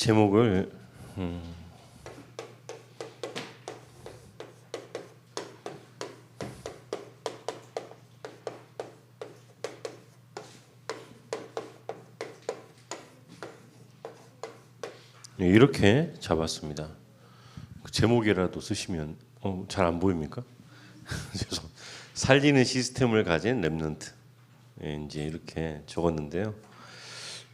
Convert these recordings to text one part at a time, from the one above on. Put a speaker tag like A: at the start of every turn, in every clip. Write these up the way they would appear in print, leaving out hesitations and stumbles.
A: 제목을 이렇게 잡았습니다. 그 제목이라도 쓰시면 잘 안 보입니까? 그래서 살리는 시스템을 가진 랩넌트 이제 이렇게 적었는데요.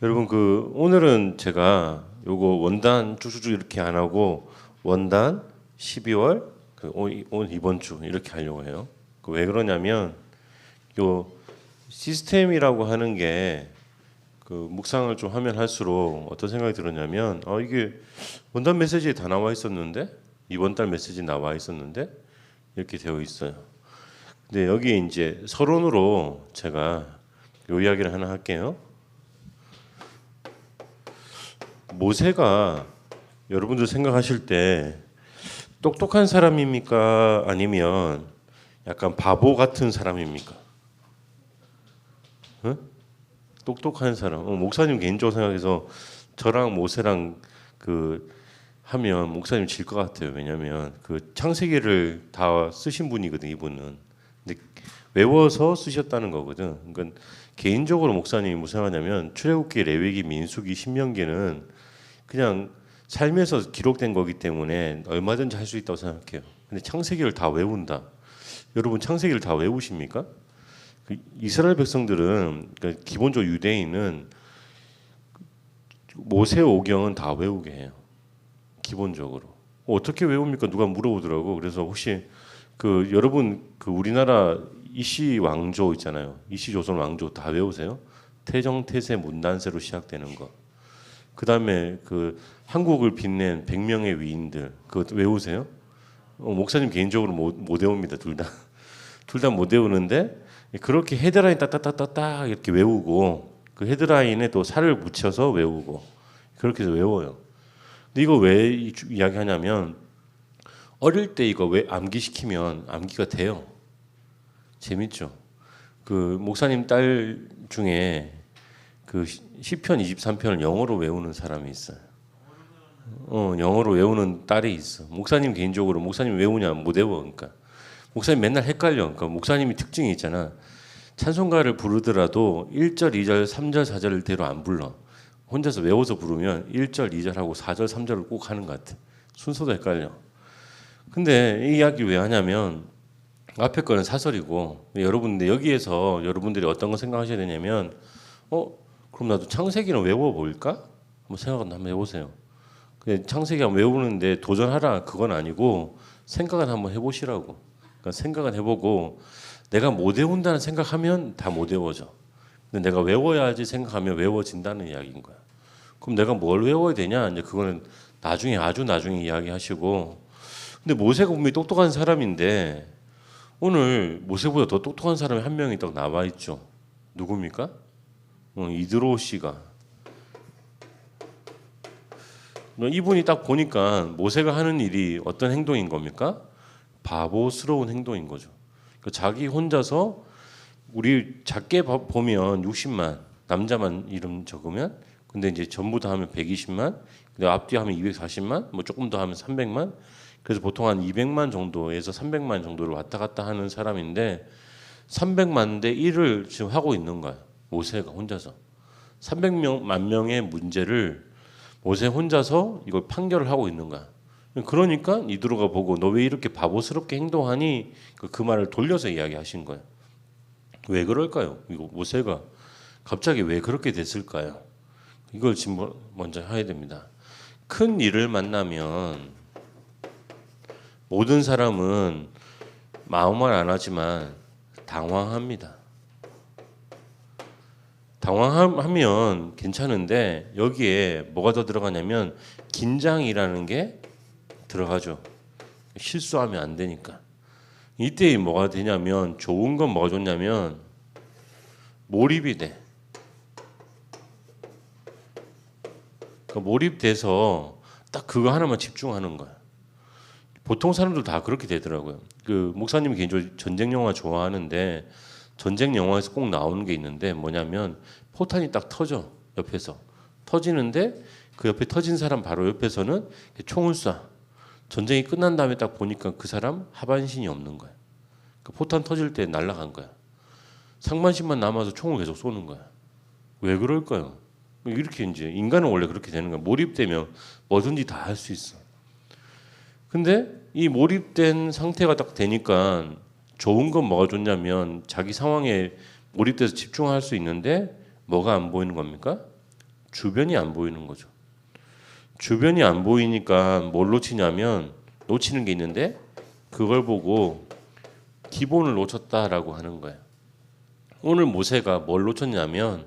A: 여러분 오늘은 제가 요거 원단 쭉쭉쭉 이렇게 안 하고 원단 12월 오늘 이번 주 이렇게 하려고 해요. 왜 그러냐면 요 시스템이라고 하는 게 묵상을 좀 하면 할수록 어떤 생각이 들었냐면 이게 원단 메시지에 다 나와 있었는데 이번 달 메시지 나와 있었는데 이렇게 되어 있어요. 근데 여기 이제 서론으로 제가 요 이야기를 하나 할게요. 모세가 여러분들 생각하실 때 똑똑한 사람입니까? 아니면 약간 바보 같은 사람입니까? 응? 똑똑한 사람. 목사님 개인적으로 생각해서 저랑 모세랑 하면 목사님 질 것 같아요. 왜냐하면 창세기를 다 쓰신 분이거든 이분은. 근데 외워서 쓰셨다는 거거든. 그러니까 개인적으로 목사님이 무슨 생각하냐면 출애굽기, 레위기, 민수기, 신명기는 그냥 삶에서 기록된 거기 때문에 얼마든지 할 수 있다고 생각해요. 근데 창세기를 다 외운다. 여러분 창세기를 다 외우십니까? 이스라엘 백성들은 그러니까 기본적으로 유대인은 모세 오경은 다 외우게 해요. 기본적으로. 어떻게 외웁니까? 누가 물어보더라고. 그래서 혹시 여러분 우리나라 이씨 왕조 있잖아요. 이씨 조선 왕조 다 외우세요? 태정, 태세, 문단세로 시작되는 거. 그다음에 한국을 빛낸 100명의 위인들 그거 외우세요? 목사님 개인적으로 못 외웁니다. 둘 다 못 외우는데 그렇게 헤드라인 딱딱딱딱 이렇게 외우고 그 헤드라인에 또 살을 붙여서 외우고 그렇게 해서 외워요. 근데 이거 왜 이야기하냐면 어릴 때 이거 왜 암기시키면 암기가 돼요. 재밌죠? 목사님 딸 중에 시편 23편을 영어로 외우는 사람이 있어요. 영어로 외우는 딸이 있어. 목사님 개인적으로 목사님 외우냐 못 외워. 그러니까 목사님 맨날 헷갈려. 그러니까 목사님이 특징이 있잖아. 찬송가를 부르더라도 1절, 2절, 3절, 4절대로 안 불러. 혼자서 외워서 부르면 1절, 2절하고 4절, 3절을 꼭 하는 것 같아. 순서도 헷갈려. 근데 이 이야기 왜 하냐면 앞에 거는 사설이고 여러분들 여기에서 여러분들이 어떤 거 생각하셔야 되냐면 그럼 나도 창세기는 외워볼까? 한번 생각 한번 해보세요. 창세기 한번 외우는데 도전하라 그건 아니고 생각은 한번 해보시라고. 그러니까 생각은 해보고 내가 못 외운다는 생각하면 다 못 외워져. 근데 내가 외워야지 생각하면 외워진다는 이야기인 거야. 그럼 내가 뭘 외워야 되냐? 이제 그거는 나중에 아주 나중에 이야기하시고. 근데 모세가 분명히 똑똑한 사람인데 오늘 모세보다 더 똑똑한 사람이 한 명이 딱 나와 있죠. 누굽니까? 이드로 씨가. 이분이 딱 보니까 모세가 하는 일이 어떤 행동인 겁니까? 바보스러운 행동인 거죠. 자기 혼자서 우리 작게 보면 60만 남자만 이름 적으면 근데 이제 전부 다 하면 120만 근데 앞뒤 하면 240만 뭐 조금 더 하면 300만 그래서 보통 한 200만 정도에서 300만 정도를 왔다 갔다 하는 사람인데 300만 대 1을 지금 하고 있는 거야. 모세가 혼자서 300만 명의 문제를 모세 혼자서 이걸 판결을 하고 있는 거야. 그러니까 이드로가 보고 너 왜 이렇게 바보스럽게 행동하니 그 말을 돌려서 이야기하신 거예요. 왜 그럴까요? 이거 모세가 갑자기 왜 그렇게 됐을까요? 이걸 지금 먼저 해야 됩니다. 큰 일을 만나면 모든 사람은 마음만 안 하지만 당황합니다. 당황하면 괜찮은데 여기에 뭐가 더 들어가냐면 긴장이라는 게 들어가죠. 실수하면 안 되니까. 이때 뭐가 되냐면 좋은 건 뭐가 좋냐면 몰입이 돼. 그러니까 몰입돼서 딱 그거 하나만 집중하는 거야. 보통 사람들 다 그렇게 되더라고요. 목사님이 개인적으로 전쟁 영화 좋아하는데 전쟁 영화에서 꼭 나오는 게 있는데 뭐냐면 포탄이 딱 터져 옆에서 터지는데 그 옆에 터진 사람 바로 옆에서는 총을 쏴. 전쟁이 끝난 다음에 딱 보니까 그 사람 하반신이 없는 거야. 그 포탄 터질 때 날아간 거야. 상반신만 남아서 총을 계속 쏘는 거야. 왜 그럴까요? 이렇게 이제 인간은 원래 그렇게 되는 거야. 몰입되면 뭐든지 다 할 수 있어. 근데 이 몰입된 상태가 딱 되니까 좋은 건 뭐가 좋냐면 자기 상황에 몰입돼서 집중할 수 있는데 뭐가 안 보이는 겁니까? 주변이 안 보이는 거죠. 주변이 안 보이니까 뭘 놓치냐면 놓치는 게 있는데 그걸 보고 기본을 놓쳤다라고 하는 거예요. 오늘 모세가 뭘 놓쳤냐면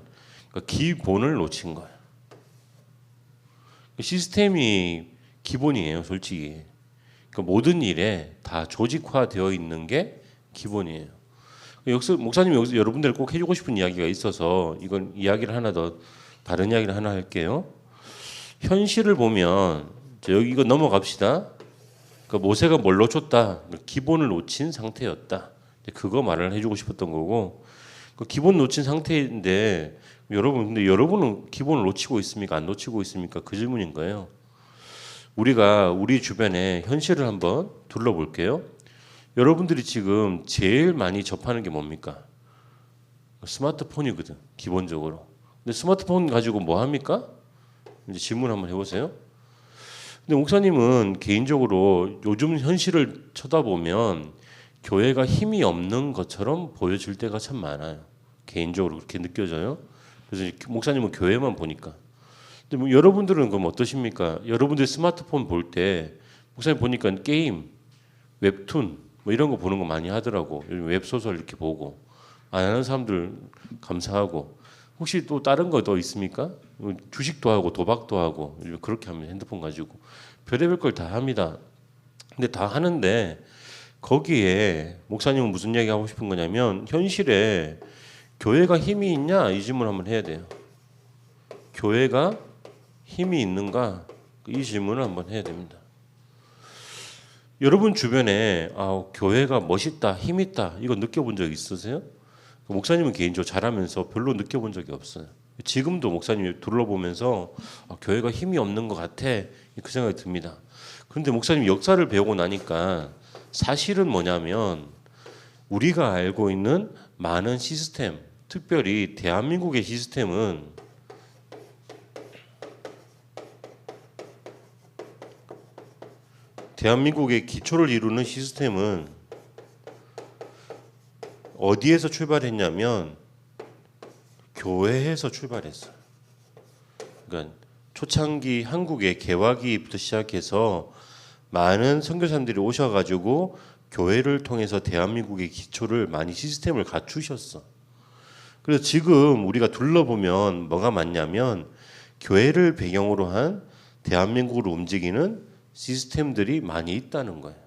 A: 그 기본을 놓친 거예요. 시스템이 기본이에요, 솔직히. 그러니까 모든 일에 다 조직화되어 있는 게 기본이에요. 여기서 목사님이 여기서 여러분들 꼭 해주고 싶은 이야기가 있어서 이건 이야기를 하나 더 다른 이야기를 하나 할게요. 현실을 보면 여기 이거 넘어갑시다. 그러니까 모세가 뭘 놓쳤다, 기본을 놓친 상태였다. 그거 말을 해주고 싶었던 거고, 그 기본 놓친 상태인데 여러분, 근데 여러분은 기본을 놓치고 있습니까? 안 놓치고 있습니까? 그 질문인 거예요. 우리가 우리 주변에 현실을 한번 둘러볼게요. 여러분들이 지금 제일 많이 접하는 게 뭡니까? 스마트폰이거든, 기본적으로. 근데 스마트폰 가지고 뭐 합니까? 이제 질문 한번 해보세요. 근데 목사님은 개인적으로 요즘 현실을 쳐다보면 교회가 힘이 없는 것처럼 보여질 때가 참 많아요. 개인적으로 그렇게 느껴져요. 그래서 목사님은 교회만 보니까. 근데 뭐 여러분들은 그럼 어떠십니까? 여러분들 스마트폰 볼 때 목사님 보니까 게임, 웹툰 뭐 이런 거 보는 거 많이 하더라고. 요즘 웹소설 이렇게 보고 안 하는 사람들 감사하고. 혹시 또 다른 거 더 있습니까? 주식도 하고 도박도 하고 그렇게 하면 핸드폰 가지고 별의별 걸 다 합니다. 근데 다 하는데 거기에 목사님은 무슨 얘기 하고 싶은 거냐면 현실에 교회가 힘이 있냐 이 질문 한번 해야 돼요. 교회가 힘이 있는가 이 질문을 한번 해야 됩니다. 여러분 주변에 교회가 멋있다, 힘 있다 이거 느껴본 적 있으세요? 목사님은 개인적으로 잘하면서 별로 느껴본 적이 없어요. 지금도 목사님이 둘러보면서 교회가 힘이 없는 것 같아 그 생각이 듭니다. 그런데 목사님 역사를 배우고 나니까 사실은 뭐냐면 우리가 알고 있는 많은 시스템, 특별히 대한민국의 시스템은 대한민국의 기초를 이루는 시스템은 어디에서 출발했냐면 교회에서 출발했어요. 그러니까 초창기 한국의 개화기부터 시작해서 많은 선교사님들이 오셔가지고 교회를 통해서 대한민국의 기초를 많이 시스템을 갖추셨어. 그래서 지금 우리가 둘러보면 뭐가 많냐면 교회를 배경으로 한 대한민국을 움직이는 시스템들이 많이 있다는 거예요.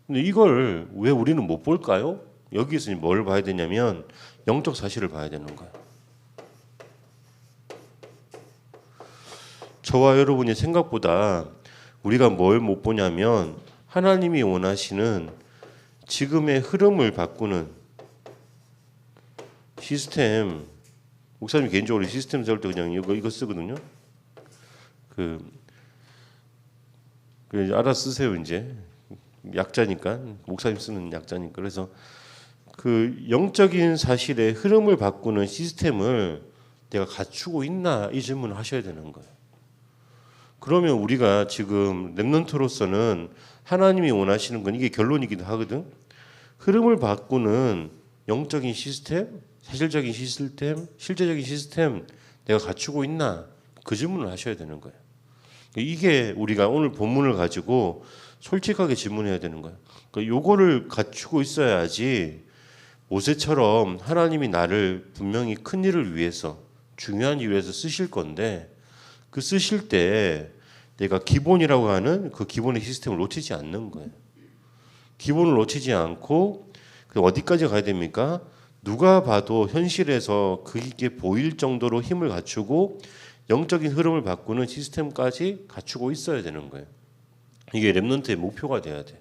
A: 근데 이걸 왜 우리는 못 볼까요? 여기서 뭘 봐야 되냐면 영적 사실을 봐야 되는 거예요. 저와 여러분이 생각보다 우리가 뭘 못 보냐면 하나님이 원하시는 지금의 흐름을 바꾸는 시스템. 목사님 개인적으로 시스템 세울 때 그냥 이거 쓰거든요. 그 알아 쓰세요. 이제 약자니까 목사님 쓰는 약자니까. 그래서 그 영적인 사실의 흐름을 바꾸는 시스템을 내가 갖추고 있나 이 질문을 하셔야 되는 거예요. 그러면 우리가 지금 렘넌트로서는 하나님이 원하시는 건 이게 결론이기도 하거든. 흐름을 바꾸는 영적인 시스템, 사실적인 시스템, 실제적인 시스템 내가 갖추고 있나 그 질문을 하셔야 되는 거예요. 이게 우리가 오늘 본문을 가지고 솔직하게 질문해야 되는 거예요. 그러니까 요거를 갖추고 있어야지 모세처럼 하나님이 나를 분명히 큰 일을 위해서 중요한 일을 위해서 쓰실 건데 그 쓰실 때 내가 기본이라고 하는 그 기본의 시스템을 놓치지 않는 거예요. 기본을 놓치지 않고 어디까지 가야 됩니까? 누가 봐도 현실에서 그게 보일 정도로 힘을 갖추고 영적인 흐름을 바꾸는 시스템까지 갖추고 있어야 되는 거예요. 이게 렘넌트의 목표가 돼야 돼.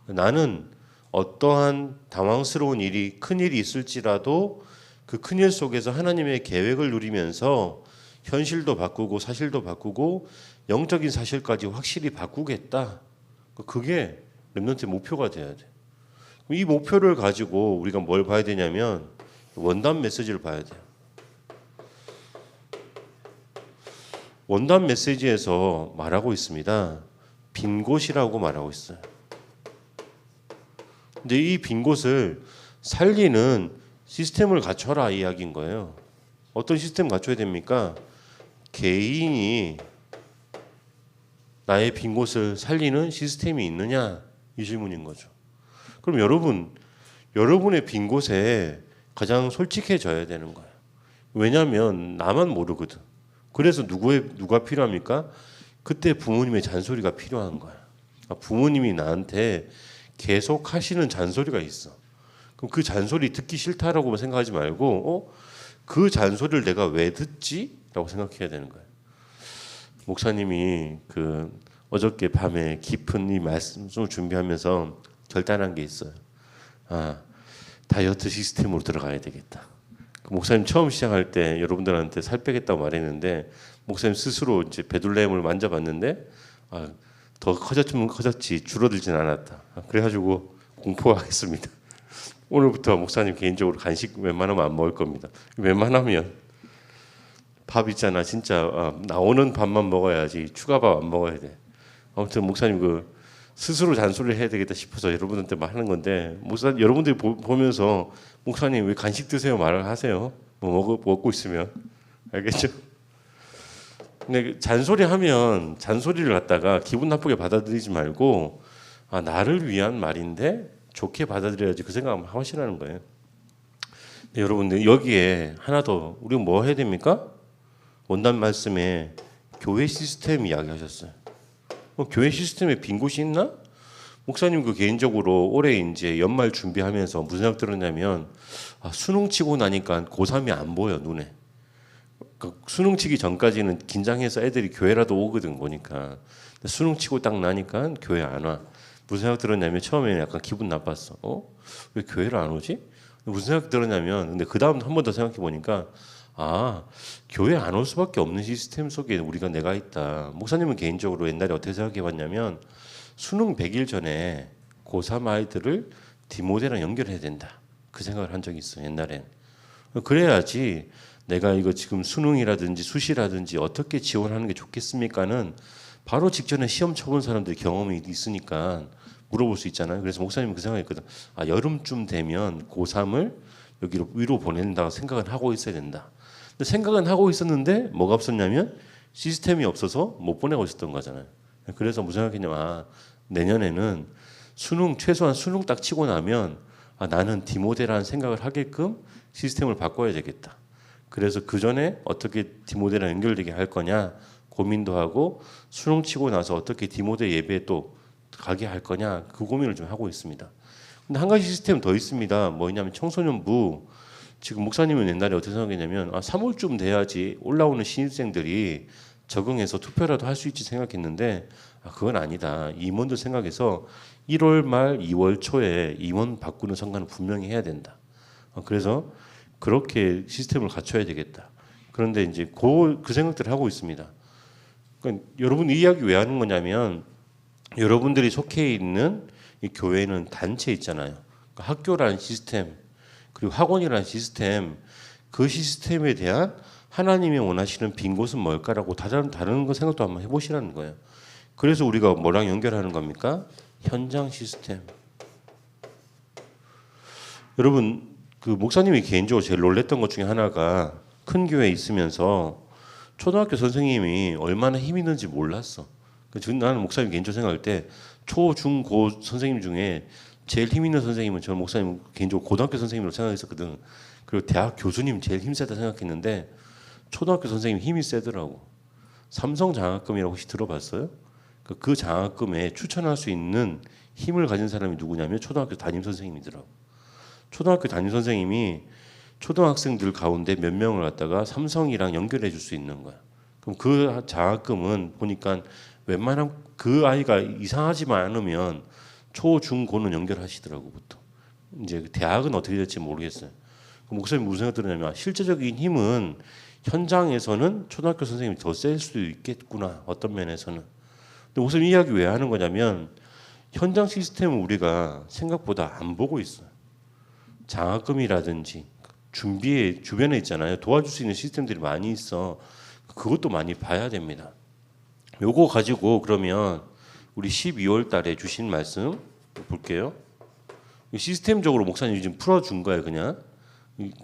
A: 나는 어떠한 당황스러운 일이 큰 일이 있을지라도 그 큰 일 속에서 하나님의 계획을 누리면서 현실도 바꾸고 사실도 바꾸고 영적인 사실까지 확실히 바꾸겠다. 그게 렘넌트의 목표가 돼야 돼. 이 목표를 가지고 우리가 뭘 봐야 되냐면 원단 메시지를 봐야 돼요. 원단 메시지에서 말하고 있습니다. 빈 곳이라고 말하고 있어요. 근데 이 빈 곳을 살리는 시스템을 갖춰라 이야기인 거예요. 어떤 시스템 갖춰야 됩니까? 개인이 나의 빈 곳을 살리는 시스템이 있느냐 이 질문인 거죠. 그럼 여러분의 빈 곳에 가장 솔직해져야 되는 거예요. 왜냐하면 나만 모르거든. 그래서 누가 필요합니까? 그때 부모님의 잔소리가 필요한 거야. 부모님이 나한테 계속 하시는 잔소리가 있어. 그럼 그 잔소리 듣기 싫다라고 생각하지 말고 그 잔소리를 내가 왜 듣지? 라고 생각해야 되는 거예요. 목사님이 어저께 밤에 깊은 이 말씀을 준비하면서 결단한 게 있어요. 다이어트 시스템으로 들어가야 되겠다. 목사님 처음 시작할 때 여러분들한테 살 빼겠다고 말했는데 목사님 스스로 이제 베들레헴을 만져봤는데 더 커졌으면 커졌지 줄어들진 않았다. 그래가지고 공포하겠습니다. 오늘부터 목사님 개인적으로 간식 웬만하면 안 먹을 겁니다. 웬만하면 밥 있잖아. 진짜 나오는 밥만 먹어야지 추가밥 안 먹어야 돼. 아무튼 목사님 스스로 잔소리를 해야 되겠다 싶어서 여러분한테 하는 건데 여러분들이 보면서 목사님 왜 간식 드세요 말을 하세요. 먹고 있으면 알겠죠? 근데 잔소리하면 잔소리를 갖다가 기분 나쁘게 받아들이지 말고 나를 위한 말인데 좋게 받아들여야지 그 생각을 하시라는 거예요. 여러분들 여기에 하나 더 우리가 뭐 해야 됩니까? 원단 말씀에 교회 시스템 이야기하셨어요. 교회 시스템에 빈 곳이 있나? 목사님 개인적으로 올해 이제 연말 준비하면서 무슨 생각 들었냐면 수능 치고 나니까 고3이 안 보여 눈에. 수능 치기 전까지는 긴장해서 애들이 교회라도 오거든 보니까. 수능 치고 딱 나니까 교회 안 와. 무슨 생각 들었냐면 처음에는 약간 기분 나빴어. 왜 교회를 안 오지? 무슨 생각 들었냐면 근데 그 다음 한 번 더 생각해 보니까 교회 안 올 수밖에 없는 시스템 속에 내가 있다. 목사님은 개인적으로 옛날에 어떻게 생각해 봤냐면 수능 100일 전에 고3 아이들을 디모데랑 연결해야 된다. 그 생각을 한 적이 있어 옛날엔. 그래야지 내가 이거 지금 수능이라든지 수시라든지 어떻게 지원하는 게 좋겠습니까는 바로 직전에 시험 쳐본 사람들이 경험이 있으니까 물어볼 수 있잖아요. 그래서 목사님은 그 생각했거든. 여름쯤 되면 고3을 여기로 위로 보낸다고 생각은 하고 있어야 된다. 근데 생각은 하고 있었는데 뭐가 없었냐면 시스템이 없어서 못 보내고 있었던 거잖아요. 그래서 무슨 생각했냐면 내년에는 최소한 수능 딱 치고 나면 나는 디모데라는 생각을 하게끔 시스템을 바꿔야 되겠다. 그래서 그 전에 어떻게 디모데랑 연결되게 할 거냐 고민도 하고 수능 치고 나서 어떻게 디모데 예배에 또 가게 할 거냐 그 고민을 좀 하고 있습니다. 근데 한 가지 시스템 더 있습니다. 뭐냐면 청소년부 지금 목사님은 옛날에 어떻게 생각했냐면 3월쯤 돼야지 올라오는 신입생들이 적응해서 투표라도 할 수 있지 생각했는데 그건 아니다. 임원들 생각해서 1월 말 2월 초에 임원 바꾸는 선거는 분명히 해야 된다. 그래서 그렇게 시스템을 갖춰야 되겠다. 그런데 이제 그 생각들을 하고 있습니다. 그러니까 여러분 이 이야기 왜 하는 거냐면 여러분들이 속해 있는 이 교회는 단체 있잖아요. 그러니까 학교라는 시스템 그리고 학원이라는 시스템 그 시스템에 대한 하나님이 원하시는 빈 곳은 뭘까라고 다른 거 생각도 한번 해보시라는 거예요. 그래서 우리가 뭐랑 연결하는 겁니까? 현장 시스템. 여러분 목사님이 개인적으로 제일 놀랬던 것 중에 하나가 큰 교회에 있으면서 초등학교 선생님이 얼마나 힘 있는지 몰랐어. 나는 목사님 개인적으로 생각할 때 초, 중, 고 선생님 중에 제일 힘 있는 선생님은 저는 목사님 개인적으로 고등학교 선생님으로 생각했었거든. 그리고 대학 교수님 제일 힘세다 생각했는데 초등학교 선생님 힘이 세더라고. 삼성 장학금이라고 혹시 들어봤어요? 그 장학금에 추천할 수 있는 힘을 가진 사람이 누구냐면 초등학교 담임 선생님이더라고. 초등학교 담임 선생님이 초등학생들 가운데 몇 명을 갖다가 삼성이랑 연결해 줄 수 있는 거야. 그럼 그 장학금은 보니까 웬만하면 그 아이가 이상하지만 않으면 초, 중, 고는 연결하시더라고 보통. 이제 대학은 어떻게 될지 모르겠어요. 목사님 무슨 생각 들었냐면 실제적인 힘은 현장에서는 초등학교 선생님이 더 셀 수도 있겠구나 어떤 면에서는. 근데 목사님 이야기 왜 하는 거냐면 현장 시스템을 우리가 생각보다 안 보고 있어요. 장학금이라든지 준비에 주변에 있잖아요. 도와줄 수 있는 시스템들이 많이 있어. 그것도 많이 봐야 됩니다. 요거 가지고 그러면 우리 12월 달에 주신 말씀 볼게요. 시스템적으로 목사님이 지금 풀어준 거예요. 그냥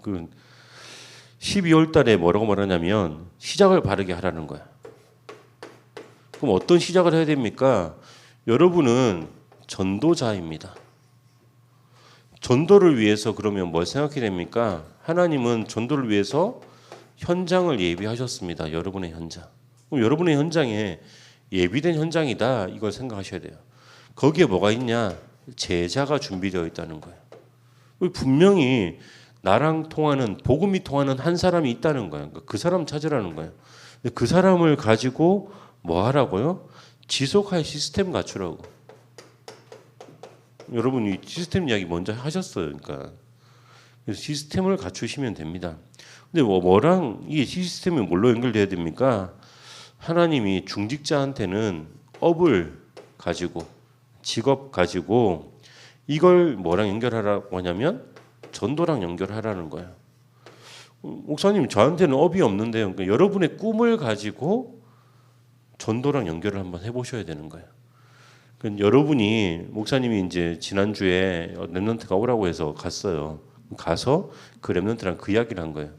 A: 그 12월 달에 뭐라고 말하냐면 시작을 바르게 하라는 거야. 그럼 어떤 시작을 해야 됩니까? 여러분은 전도자입니다. 전도를 위해서 그러면 뭘 생각해야 됩니까? 하나님은 전도를 위해서 현장을 예비하셨습니다. 여러분의 현장. 그럼 여러분의 현장에 예비된 현장이다. 이걸 생각하셔야 돼요. 거기에 뭐가 있냐? 제자가 준비되어 있다는 거예요. 분명히 나랑 통하는 복음이 통하는 한 사람이 있다는 거예요. 그러니까 그 사람 찾으라는 거예요. 그 사람을 가지고 뭐 하라고요? 지속할 시스템 갖추라고. 여러분이 시스템 이야기 먼저 하셨어요. 그러니까 그래서 시스템을 갖추시면 됩니다. 근데 뭐랑 이 시스템이 뭘로 연결돼야 됩니까? 하나님이 중직자한테는 업을 가지고 직업 가지고 이걸 뭐랑 연결하라고 하냐면 전도랑 연결하라는 거예요. 목사님 저한테는 업이 없는데요. 그러니까 여러분의 꿈을 가지고 전도랑 연결을 한번 해보셔야 되는 거예요. 그러니까 여러분이 목사님이 이제 지난주에 렘넌트가 오라고 해서 갔어요. 가서 그 렘넌트랑 그 이야기를 한 거예요.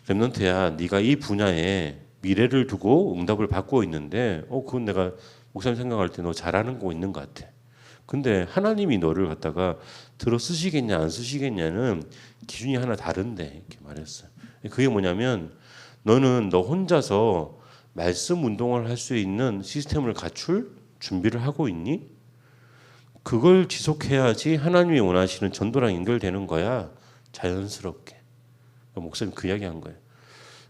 A: 렘넌트야, 네가 이 분야에 미래를 두고 응답을 받고 있는데, 그건 내가 목사님 생각할 때 너 잘하는 거 있는 것 같아. 근데 하나님이 너를 갖다가 들어 쓰시겠냐 안 쓰시겠냐는 기준이 하나 다른데 이렇게 말했어요. 그게 뭐냐면 너는 너 혼자서 말씀 운동을 할 수 있는 시스템을 갖출 준비를 하고 있니? 그걸 지속해야지 하나님이 원하시는 전도랑 연결되는 거야. 자연스럽게. 목사님 그 이야기 한 거예요.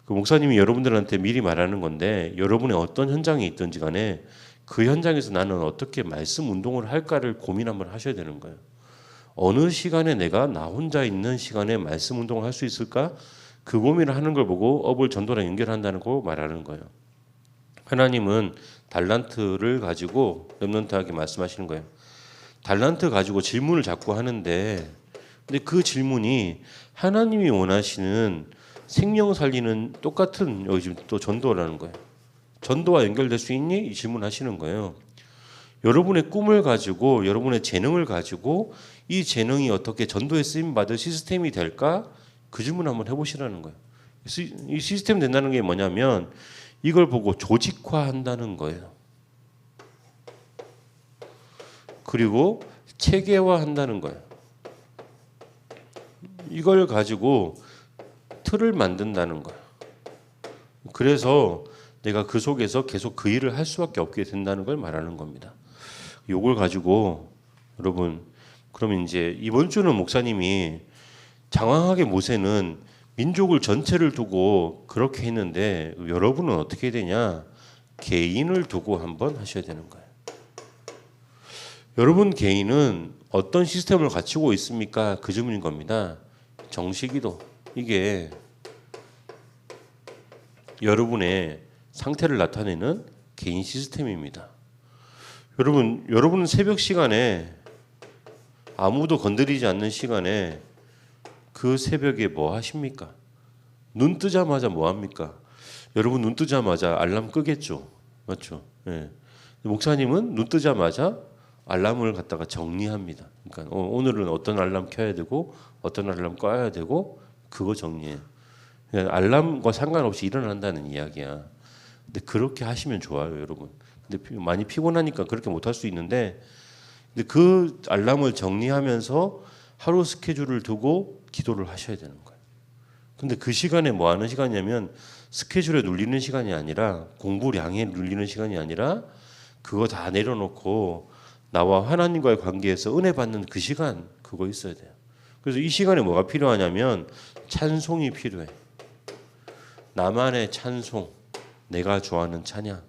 A: 그 목사님이 여러분들한테 미리 말하는 건데 여러분의 어떤 현장에 있든지 간에 그 현장에서 나는 어떻게 말씀 운동을 할까를 고민 한번 하셔야 되는 거예요. 어느 시간에 내가 나 혼자 있는 시간에 말씀 운동을 할 수 있을까? 그 고민을 하는 걸 보고 업을 전도랑 연결한다는 거 말하는 거예요. 하나님은 달란트를 가지고 렘넌트에게 말씀하시는 거예요. 달란트 가지고 질문을 자꾸 하는데 근데 그 질문이 하나님이 원하시는 생명 살리는 똑같은 여기 지금 또 전도라는 거예요. 전도와 연결될 수 있니? 이 질문하시는 거예요. 여러분의 꿈을 가지고 여러분의 재능을 가지고 이 재능이 어떻게 전도에 쓰임 받을 시스템이 될까? 그 질문 한번 해보시라는 거예요. 이 시스템 된다는 게 뭐냐면 이걸 보고 조직화한다는 거예요. 그리고 체계화한다는 거예요. 이걸 가지고 틀을 만든다는 거예요. 그래서 내가 그 속에서 계속 그 일을 할 수밖에 없게 된다는 걸 말하는 겁니다. 요걸 가지고 여러분 그러면 이제 이번 주는 목사님이 장황하게 모세는 민족을 전체를 두고 그렇게 했는데 여러분은 어떻게 되냐? 개인을 두고 한번 하셔야 되는 거예요. 여러분 개인은 어떤 시스템을 갖추고 있습니까? 그 질문인 겁니다. 정시기도 이게 여러분의 상태를 나타내는 개인 시스템입니다. 여러분은 새벽 시간에 아무도 건드리지 않는 시간에 그 새벽에 뭐 하십니까? 눈 뜨자마자 뭐 합니까? 여러분 눈 뜨자마자 알람 끄겠죠, 맞죠? 예. 목사님은 눈 뜨자마자 알람을 갖다가 정리합니다. 그러니까 오늘은 어떤 알람 켜야 되고 어떤 알람 꺼야 되고 그거 정리해요. 그러니까 알람과 상관없이 일어난다는 이야기야. 근데 그렇게 하시면 좋아요, 여러분. 근데 많이 피곤하니까 그렇게 못할 수 있는데, 근데 그 알람을 정리하면서 하루 스케줄을 두고 기도를 하셔야 되는 거예요. 근데 그 시간에 뭐 하는 시간이냐면 스케줄에 눌리는 시간이 아니라 공부량에 눌리는 시간이 아니라 그거 다 내려놓고 나와 하나님과의 관계에서 은혜 받는 그 시간 그거 있어야 돼요. 그래서 이 시간에 뭐가 필요하냐면 찬송이 필요해. 나만의 찬송, 내가 좋아하는 찬양,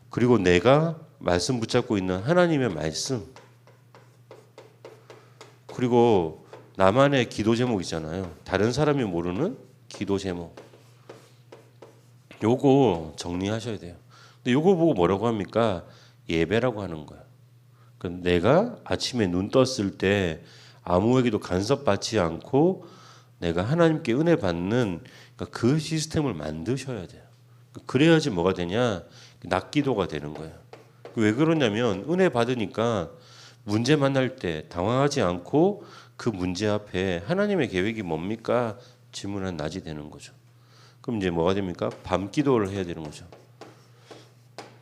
A: 그리고 내가 말씀 붙잡고 있는 하나님의 말씀, 그리고 나만의 기도 제목 있잖아요. 다른 사람이 모르는 기도 제목. 요거 정리하셔야 돼요. 근데 요거 보고 뭐라고 합니까? 예배라고 하는 거예요. 그러니까 내가 아침에 눈 떴을 때 아무에게도 간섭받지 않고 내가 하나님께 은혜 받는 그러니까 그 시스템을 만드셔야 돼요. 그래야지 뭐가 되냐? 낮기도가 되는 거예요. 왜 그러냐면 은혜 받으니까 문제 만날 때 당황하지 않고 그 문제 앞에 하나님의 계획이 뭡니까? 질문한 낮이 되는 거죠. 그럼 이제 뭐가 됩니까? 밤 기도를 해야 되는 거죠.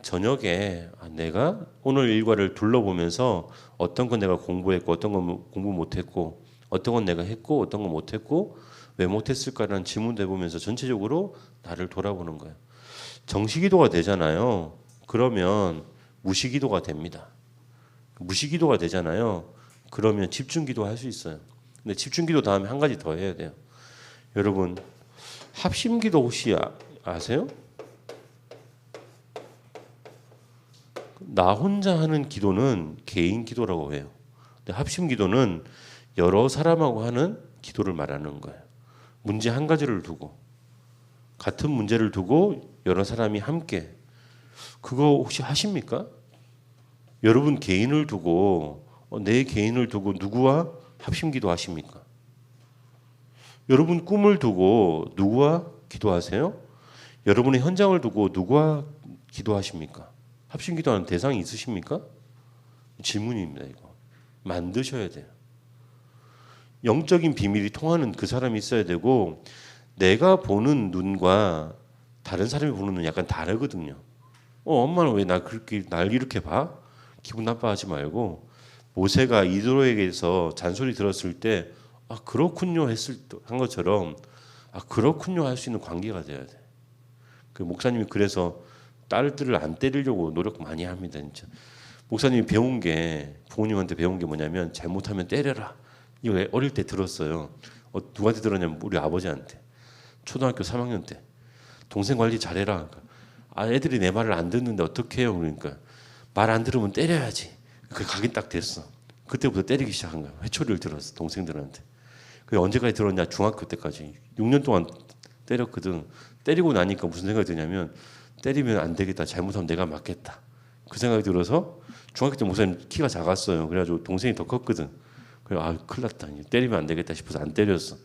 A: 저녁에 내가 오늘 일과를 둘러보면서 어떤 건 내가 공부했고 어떤 건 공부 못했고 어떤 건 내가 했고 어떤 건 못했고 왜 못했을까라는 질문도 해보면서 전체적으로 나를 돌아보는 거예요. 정시기도가 되잖아요. 그러면 무시기도가 됩니다. 무시기도가 되잖아요. 그러면 집중기도 할 수 있어요. 근데 집중기도 다음에 한 가지 더 해야 돼요. 여러분 합심기도 혹시 아세요? 나 혼자 하는 기도는 개인 기도라고 해요. 근데 합심 기도는 여러 사람하고 하는 기도를 말하는 거예요. 문제 한 가지를 두고 같은 문제를 두고 여러 사람이 함께 그거 혹시 하십니까? 여러분 개인을 두고 내 개인을 두고 누구와 합심 기도하십니까? 여러분 꿈을 두고 누구와 기도하세요? 여러분의 현장을 두고 누구와 기도하십니까? 합심 기도하는 대상이 있으십니까? 질문입니다. 이거 만드셔야 돼요. 영적인 비밀이 통하는 그 사람이 있어야 되고 내가 보는 눈과 다른 사람이 보는 눈이 약간 다르거든요. 엄마는 왜 날 이렇게 봐? 기분 나빠하지 말고 모세가 이드로에게서 잔소리 들었을 때 그렇군요 한 것처럼 그렇군요 할 수 있는 관계가 돼야 돼. 그 목사님이 그래서 딸들을 안 때리려고 노력 많이 합니다. 진짜. 목사님이 배운 게 부모님한테 배운 게 뭐냐면 잘못하면 때려라. 이거 어릴 때 들었어요. 누구한테 들었냐면 우리 아버지한테. 초등학교 3학년 때 동생 관리 잘해라. 그러니까 애들이 내 말을 안 듣는데 어떻게 해요? 그러니까 말 안 들으면 때려야지. 그 각인 딱 됐어. 그때부터 때리기 시작한 거야. 회초리를 들었어 동생들한테. 그게 언제까지 들었냐? 중학교 때까지 6년 동안 때렸거든. 때리고 나니까 무슨 생각이 드냐면 때리면 안 되겠다. 잘못하면 내가 맞겠다. 그 생각이 들어서 중학교 때 목사님 키가 작았어요. 그래가지고 동생이 더 컸거든. 그래 큰일 났다. 때리면 안 되겠다 싶어서 안 때렸어.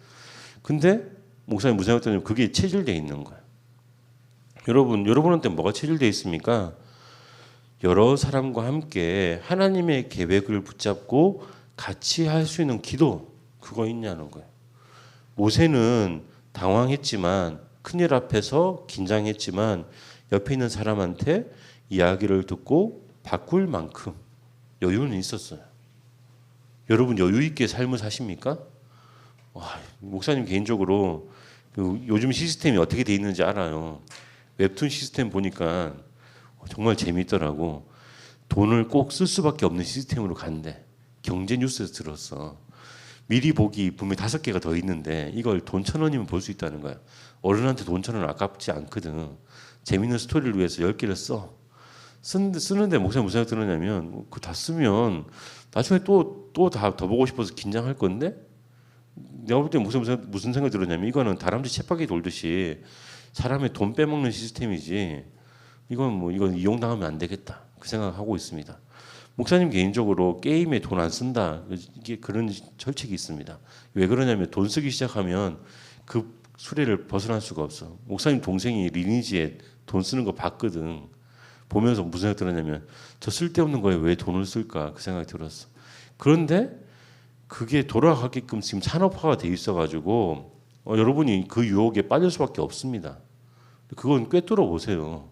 A: 근데 목사님 무슨 생각이 드냐면 그게 체질되어 있는 거야. 여러분한테 뭐가 체질되어 있습니까? 여러 사람과 함께 하나님의 계획을 붙잡고 같이 할 수 있는 기도 그거 있냐는 거예요. 모세는 당황했지만 큰일 앞에서 긴장했지만 옆에 있는 사람한테 이야기를 듣고 바꿀 만큼 여유는 있었어요. 여러분 여유 있게 삶을 사십니까? 목사님 개인적으로 요즘 시스템이 어떻게 돼 있는지 알아요. 웹툰 시스템 보니까 정말 재밌더라고. 돈을 꼭 쓸 수밖에 없는 시스템으로 간대. 경제 뉴스에서 들었어. 미리 보기 분명히 5개가 더 있는데 이걸 돈 1,000원이면 볼 수 있다는 거야. 어른한테 돈 1,000원 아깝지 않거든. 재밌는 스토리를 위해서 10개를 써. 쓰는데 목사님 무슨 생각 들었냐면 그거 다 쓰면 나중에 또 다 더 보고 싶어서 긴장할 건데 내가 볼 때 무슨 생각이 들었냐면 이거는 다람쥐 쳇바퀴 돌듯이 사람의 돈 빼먹는 시스템이지 이건 이용당하면 안 되겠다 그 생각하고 있습니다. 목사님 개인적으로 게임에 돈 안 쓴다 이게 그런 철칙이 있습니다. 왜 그러냐면 돈 쓰기 시작하면 그 수레를 벗어날 수가 없어. 목사님 동생이 리니지에 돈 쓰는 거 봤거든. 보면서 무슨 생각 들었냐면 저 쓸데없는 거에 왜 돈을 쓸까 그 생각이 들었어. 그런데 그게 돌아가게끔 지금 산업화가 돼 있어가지고 여러분이 그 유혹에 빠질 수밖에 없습니다. 그건 꿰뚫어 보세요.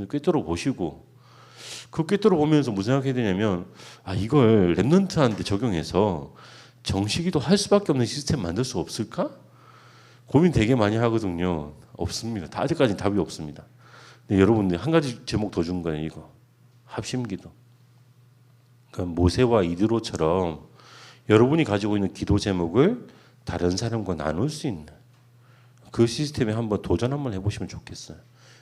A: 꿰뚫어 보시고 그 꿰뚫어 보면서 무슨 생각해야 되냐면 이걸 랩넌트한테 적용해서 정식이도 할 수밖에 없는 시스템 만들 수 없을까? 고민 되게 많이 하거든요. 없습니다. 아직까지는 답이 없습니다. 근데 여러분 한 가지 제목 더 준 거예요. 이거 합심기도. 그러니까 모세와 이드로처럼 여러분이 가지고 있는 기도 제목을 다른 사람과 나눌 수 있는 그 시스템에 한번 도전 한번 해보시면 좋겠어요.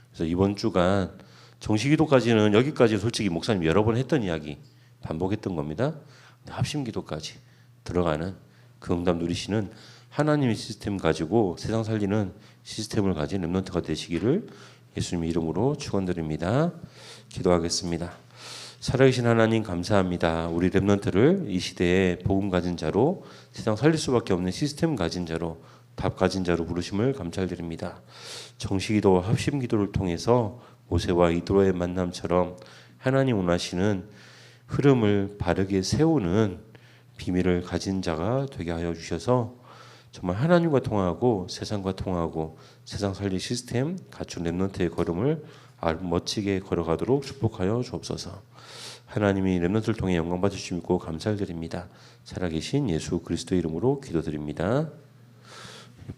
A: 그래서 이번 주간 정식기도까지는 여기까지 솔직히 목사님 여러 번 했던 이야기 반복했던 겁니다. 합심기도까지 들어가는 그 응답 누리시는 하나님의 시스템 가지고 세상 살리는 시스템을 가진 렘넌트가 되시기를 예수님의 이름으로 축원드립니다. 기도하겠습니다. 살아계신 하나님 감사합니다. 우리 렘넌트를 이 시대에 복음 가진 자로 세상 살릴 수밖에 없는 시스템 가진 자로 답 가진 자로 부르심을 감찰드립니다. 정식기도와 합심기도를 통해서 모세와 이드로의 만남처럼 하나님 원하시는 흐름을 바르게 세우는 비밀을 가진 자가 되게 하여 주셔서 정말 하나님과 통하고 세상과 통하고 세상 살릴 시스템 갖춘 렘넌트의 걸음을 멋지게 걸어가도록 축복하여 주옵소서. 하나님이 렘넌트를 통해 영광 받으시고 감사를 드립니다. 살아계신 예수 그리스도 이름으로 기도드립니다.